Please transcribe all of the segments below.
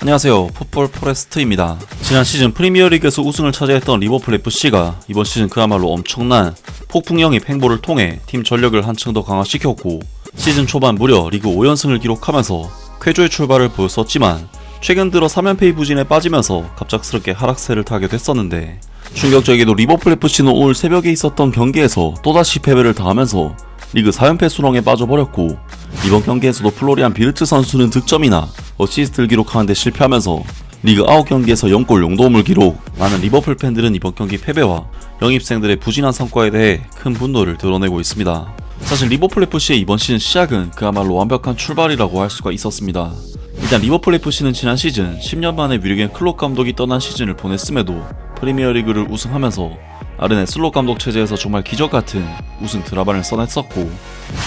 안녕하세요, 풋볼 포레스트입니다. 지난 시즌 프리미어리그에서 우승을 차지했던 리버풀 FC가 이번 시즌 그야말로 엄청난 폭풍영입 행보를 통해 팀 전력을 한층 더 강화시켰고, 시즌 초반 무려 리그 5연승을 기록하면서 쾌조의 출발을 보였었지만 최근 들어 3연패의 부진에 빠지면서 갑작스럽게 하락세를 타게 됐었는데, 충격적이게도 리버풀 FC는 오늘 새벽에 있었던 경기에서 또다시 패배를 당하면서 리그 4연패 수렁에 빠져버렸고, 이번 경기에서도 플로리안 비르츠 선수는 득점이나 어시스트를 기록하는데 실패하면서 리그 9경기에서 0골 0도움을 기록. 많은 리버풀 팬들은 이번 경기 패배와 영입생들의 부진한 성과에 대해 큰 분노를 드러내고 있습니다. 사실 리버풀 FC의 이번 시즌 시작은 그야말로 완벽한 출발이라고 할 수가 있었습니다. 일단 리버풀 FC는 지난 시즌 10년 만에 뮤르겐 클롭 감독이 떠난 시즌을 보냈음에도 프리미어리그를 우승하면서 아르네 슬롯 감독 체제에서 정말 기적같은 우승 드라마를 써냈었고,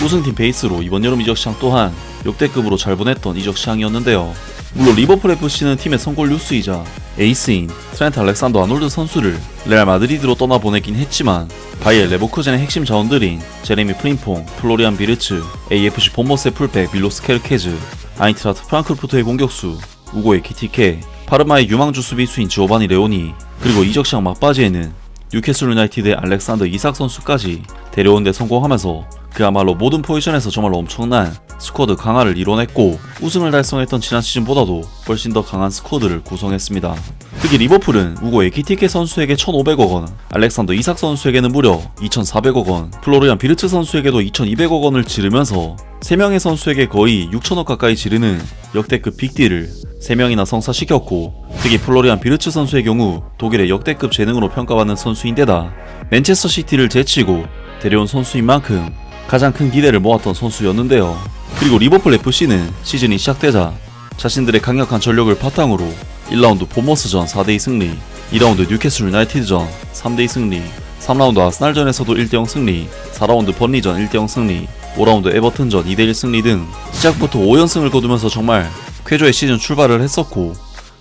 우승팀 베이스로 이번 여름 이적 시장 또한 역대급으로 잘 보냈던 이적 시장이었는데요. 물론 리버풀 FC는 팀의 선골 뉴스이자 에이스인 트렌트 알렉산더 아놀드 선수를 레알 마드리드로 떠나보내긴 했지만, 바이엘 레버쿠젠의 핵심 자원들인 제레미 프림퐁, 플로리안 비르츠, AFC 본머스의 풀백 밀로스 케르케즈, 아인트라트 프랑크푸르트의 공격수 우고 에키티케, 파르마의 유망주 수비수인 지오바니 레오니, 그리고 이적 시장 막바지에는 뉴캐슬 유나이티드의 알렉산더 이삭 선수까지 데려온 데 성공하면서 그야말로 모든 포지션에서 정말 엄청난 스쿼드 강화를 이뤄냈고, 우승을 달성했던 지난 시즌보다도 훨씬 더 강한 스쿼드를 구성했습니다. 특히 리버풀은 우고 에키티케 선수에게 1,500억 원, 알렉산더 이삭 선수에게는 무려 2,400억 원, 플로리안 비르츠 선수에게도 2,200억 원을 지르면서 3명의 선수에게 거의 6천억 가까이 지르는 역대급 빅딜을 3명이나 성사시켰고, 특히 플로리안 비르츠 선수의 경우 독일의 역대급 재능으로 평가받는 선수인데다 맨체스터 시티를 제치고 데려온 선수인 만큼 가장 큰 기대를 모았던 선수였는데요. 그리고 리버풀 FC는 시즌이 시작되자 자신들의 강력한 전력을 바탕으로 1라운드 본머스전 4대2 승리, 2라운드 뉴캐슬 유나이티드전 3대2 승리, 3라운드 아스날전에서도 1대0 승리, 4라운드 번리전 1대0 승리, 5라운드 에버튼전 2대1 승리 등 시작부터 5연승을 거두면서 정말 쾌조의 시즌 출발을 했었고,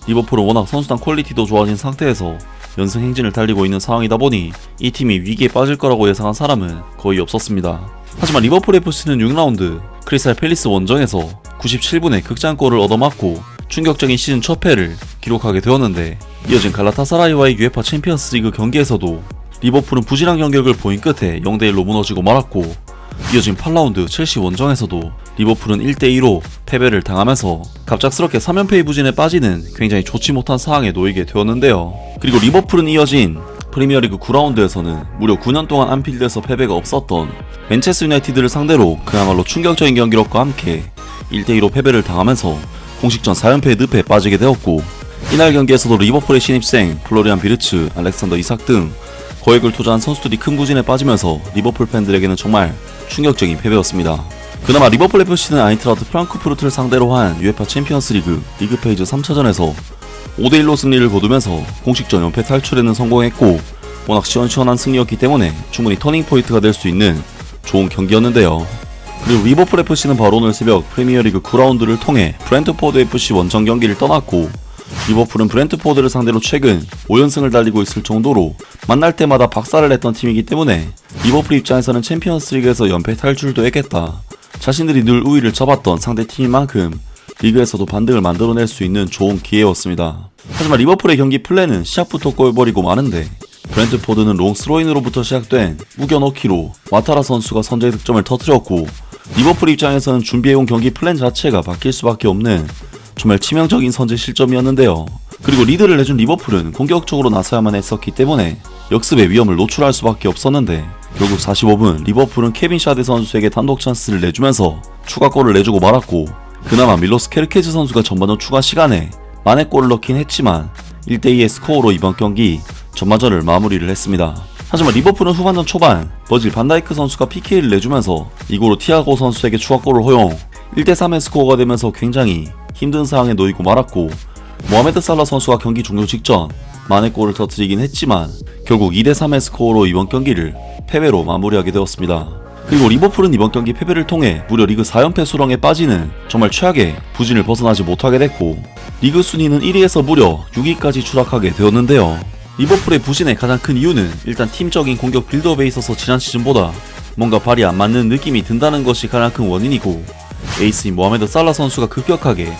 리버풀은 워낙 선수단 퀄리티도 좋아진 상태에서 연승 행진을 달리고 있는 상황이다 보니 이 팀이 위기에 빠질 거라고 예상한 사람은 거의 없었습니다. 하지만 리버풀 FC는 6라운드 크리스탈 팰리스 원정에서 97분에 극장골을 얻어맞고 충격적인 시즌 첫 패를 기록하게 되었는데, 이어진 갈라타사라이와의 UEFA 챔피언스 리그 경기에서도 리버풀은 부진한 경기력을 보인 끝에 0대1로 무너지고 말았고, 이어진 8라운드 첼시 원정에서도 리버풀은 1대2로 패배를 당하면서 갑작스럽게 3연패의 부진에 빠지는 굉장히 좋지 못한 상황에 놓이게 되었는데요. 그리고 리버풀은 이어진 프리미어리그 9라운드에서는 무려 9년 동안 안필드에서 패배가 없었던 맨체스터 유나이티드를 상대로 그야말로 충격적인 경기력과 함께 1대2로 패배를 당하면서 공식전 4연패의 늪에 빠지게 되었고, 이날 경기에서도 리버풀의 신입생 플로리안 비르츠, 알렉산더 이삭 등 거액을 투자한 선수들이 큰 부진에 빠지면서 리버풀 팬들에게는 정말 충격적인 패배였습니다. 그나마 리버풀 FC는 아인트라트 프랑크푸르트를 상대로 한 UEFA 챔피언스 리그 페이지 3차전에서 5대1로 승리를 거두면서 공식전 연패 탈출에는 성공했고, 워낙 시원시원한 승리였기 때문에 충분히 터닝포인트가 될 수 있는 좋은 경기였는데요. 그리고 리버풀 FC는 바로 오늘 새벽 프리미어리그 9라운드를 통해 브렌트포드 FC 원정 경기를 떠났고, 리버풀은 브렌트포드를 상대로 최근 5연승을 달리고 있을 정도로 만날 때마다 박살을 냈던 팀이기 때문에 리버풀 입장에서는 챔피언스 리그에서 연패 탈출도 했겠다, 자신들이 늘 우위를 잡았던 상대팀인 만큼 리그에서도 반등을 만들어낼 수 있는 좋은 기회였습니다. 하지만 리버풀의 경기 플랜은 시작부터 꼴버리고 마는데, 브렌트포드는 롱스로인으로부터 시작된 우겨넣기로 와타라 선수가 선제 득점을 터뜨렸고, 리버풀 입장에서는 준비해온 경기 플랜 자체가 바뀔 수밖에 없는 정말 치명적인 선제 실점이었는데요. 그리고 리드를 내준 리버풀은 공격적으로 나서야만 했었기 때문에 역습의 위험을 노출할 수밖에 없었는데, 결국 45분 리버풀은 케빈 샤데 선수에게 단독 찬스를 내주면서 추가골을 내주고 말았고, 그나마 밀로스 케르케즈 선수가 전반전 추가 시간에 만회골을 넣긴 했지만 1대2의 스코어로 이번 경기 전반전을 마무리를 했습니다. 하지만 리버풀은 후반전 초반 버질 반다이크 선수가 PK를 내주면서 이고로 티아고 선수에게 추가골을 허용, 1대3의 스코어가 되면서 굉장히 힘든 상황에 놓이고 말았고, 모하메드 살라 선수가 경기 종료 직전 만회골을 터뜨리긴 했지만 결국 2대3의 스코어로 이번 경기를 패배로 마무리하게 되었습니다. 그리고 리버풀은 이번 경기 패배를 통해 무려 리그 4연패 수렁에 빠지는 정말 최악의 부진을 벗어나지 못하게 됐고, 리그 순위는 1위에서 무려 6위까지 추락하게 되었는데요. 리버풀의 부진의 가장 큰 이유는 일단 팀적인 공격 빌드업에 있어서 지난 시즌보다 뭔가 발이 안 맞는 느낌이 든다는 것이 가장 큰 원인이고, 에이스인 모하메드 살라 선수가 급격하게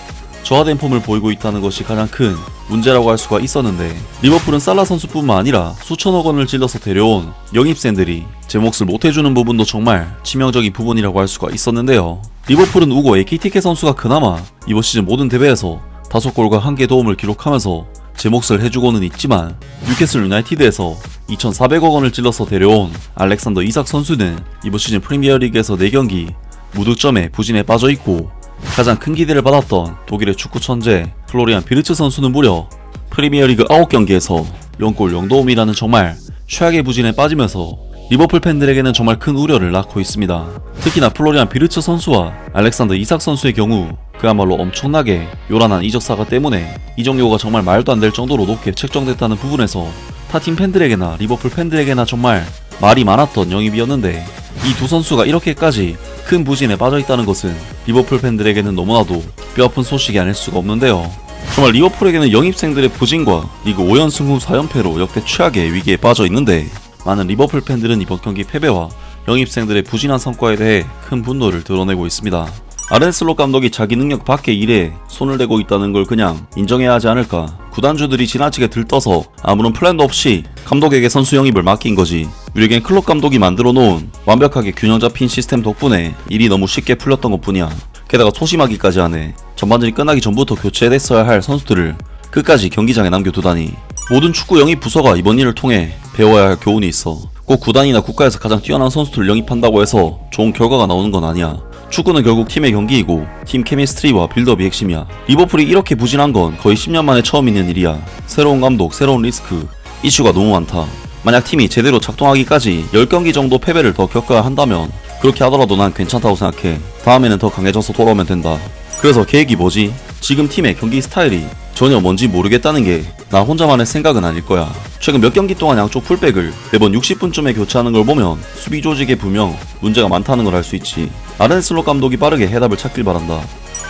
저하된 폼을 보이고 있다는 것이 가장 큰 문제라고 할 수가 있었는데, 리버풀은 살라 선수뿐만 아니라 수천억 원을 질러서 데려온 영입생들이 제 몫을 못해주는 부분도 정말 치명적인 부분이라고 할 수가 있었는데요. 리버풀은 우고 에키티케 선수가 그나마 이번 시즌 모든 대회에서 5골과 1개 도움을 기록하면서 제 몫을 해주고는 있지만, 뉴캐슬 유나이티드에서 2,400억 원을 찔러서 데려온 알렉산더 이삭 선수는 이번 시즌 프리미어리그에서 4경기 무득점에 부진에 빠져있고, 가장 큰 기대를 받았던 독일의 축구 천재 플로리안 비르츠 선수는 무려 프리미어리그 9경기에서 0골 0도움이라는 정말 최악의 부진에 빠지면서 리버풀 팬들에게는 정말 큰 우려를 낳고 있습니다. 특히나 플로리안 비르츠 선수와 알렉산더 이삭 선수의 경우 그야말로 엄청나게 요란한 이적 사과 때문에 이적료가 정말 말도 안 될 정도로 높게 책정됐다는 부분에서 타 팀 팬들에게나 리버풀 팬들에게나 정말 말이 많았던 영입이었는데, 이 두 선수가 이렇게까지 큰 부진에 빠져있다는 것은 리버풀 팬들에게는 너무나도 뼈아픈 소식이 아닐 수가 없는데요. 정말 리버풀에게는 영입생들의 부진과 리그 5연승 후 4연패로 역대 최악의 위기에 빠져있는데, 많은 리버풀 팬들은 이번 경기 패배와 영입생들의 부진한 성과에 대해 큰 분노를 드러내고 있습니다. 아르네 슬롯 감독이 자기 능력 밖의 일에 손을 대고 있다는 걸 그냥 인정해야 하지 않을까. 구단주들이 지나치게 들떠서 아무런 플랜도 없이 감독에게 선수 영입을 맡긴 거지, 우리에겐 클럽 감독이 만들어 놓은 완벽하게 균형 잡힌 시스템 덕분에 일이 너무 쉽게 풀렸던 것 뿐이야. 게다가 소심하기까지 하네. 전반전이 끝나기 전부터 교체됐어야 할 선수들을 끝까지 경기장에 남겨두다니. 모든 축구 영입 부서가 이번 일을 통해 배워야 할 교훈이 있어. 꼭 구단이나 국가에서 가장 뛰어난 선수들을 영입한다고 해서 좋은 결과가 나오는 건 아니야. 축구는 결국 팀의 경기이고 팀 케미스트리와 빌드업이 핵심이야. 리버풀이 이렇게 부진한 건 거의 10년 만에 처음 있는 일이야. 새로운 감독, 새로운 리스크, 이슈가 너무 많다. 만약 팀이 제대로 작동하기까지 10경기 정도 패배를 더 겪어야 한다면 그렇게 하더라도 난 괜찮다고 생각해. 다음에는 더 강해져서 돌아오면 된다. 그래서 계획이 뭐지? 지금 팀의 경기 스타일이 전혀 뭔지 모르겠다는 게 나 혼자만의 생각은 아닐 거야. 최근 몇 경기 동안 양쪽 풀백을 매번 60분쯤에 교체하는 걸 보면 수비 조직에 분명 문제가 많다는 걸 알 수 있지. 아르네 슬롯 감독이 빠르게 해답을 찾길 바란다.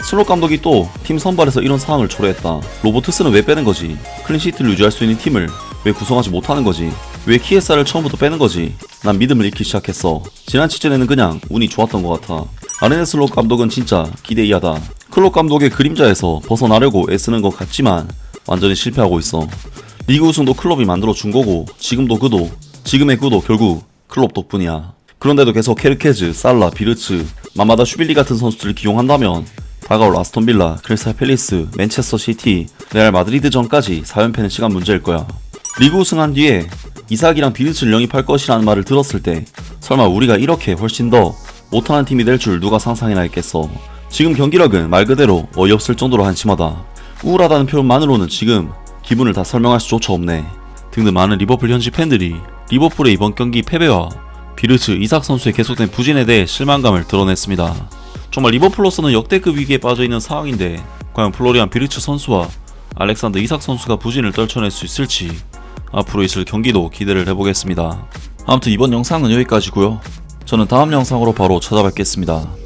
슬롯 감독이 또 팀 선발에서 이런 상황을 초래했다. 로보트스는 왜 빼는 거지? 클린시트를 유지할 수 있는 팀을 왜 구성하지 못하는 거지? 왜 키에사를 처음부터 빼는 거지? 난 믿음을 잃기 시작했어. 지난 시즌에는 그냥 운이 좋았던 것 같아. 아르네 슬롯 감독은 진짜 기대 이하다. 클롭 감독의 그림자에서 벗어나려고 애쓰는 것 같지만 완전히 실패하고 있어. 리그 우승도 클럽이 만들어 준 거고, 지금의 그도 결국 클럽 덕분이야. 그런데도 계속 케르케즈, 살라, 비르츠, 마마다 슈빌리 같은 선수들을 기용한다면 다가올 아스톤 빌라, 크리스탈 팰리스, 맨체스터 시티, 레알 마드리드전까지 4연패는 시간 문제일 거야. 리그 우승한 뒤에 이삭이랑 비르츠를 영입할 것이라는 말을 들었을 때 설마 우리가 이렇게 훨씬 더 못하는 팀이 될 줄 누가 상상이나 했겠어. 지금 경기력은 말 그대로 어이없을 정도로 한심하다. 우울하다는 표현만으로는 지금 기분을 다 설명할 수조차 없네. 등등 많은 리버풀 현지 팬들이 리버풀의 이번 경기 패배와 비르츠, 이삭 선수의 계속된 부진에 대해 실망감을 드러냈습니다. 정말 리버풀로서는 역대급 위기에 빠져있는 상황인데, 과연 플로리안 비르츠 선수와 알렉산더 이삭 선수가 부진을 떨쳐낼 수 있을지 앞으로 있을 경기도 기대를 해보겠습니다. 아무튼 이번 영상은 여기까지고요. 저는 다음 영상으로 바로 찾아뵙겠습니다.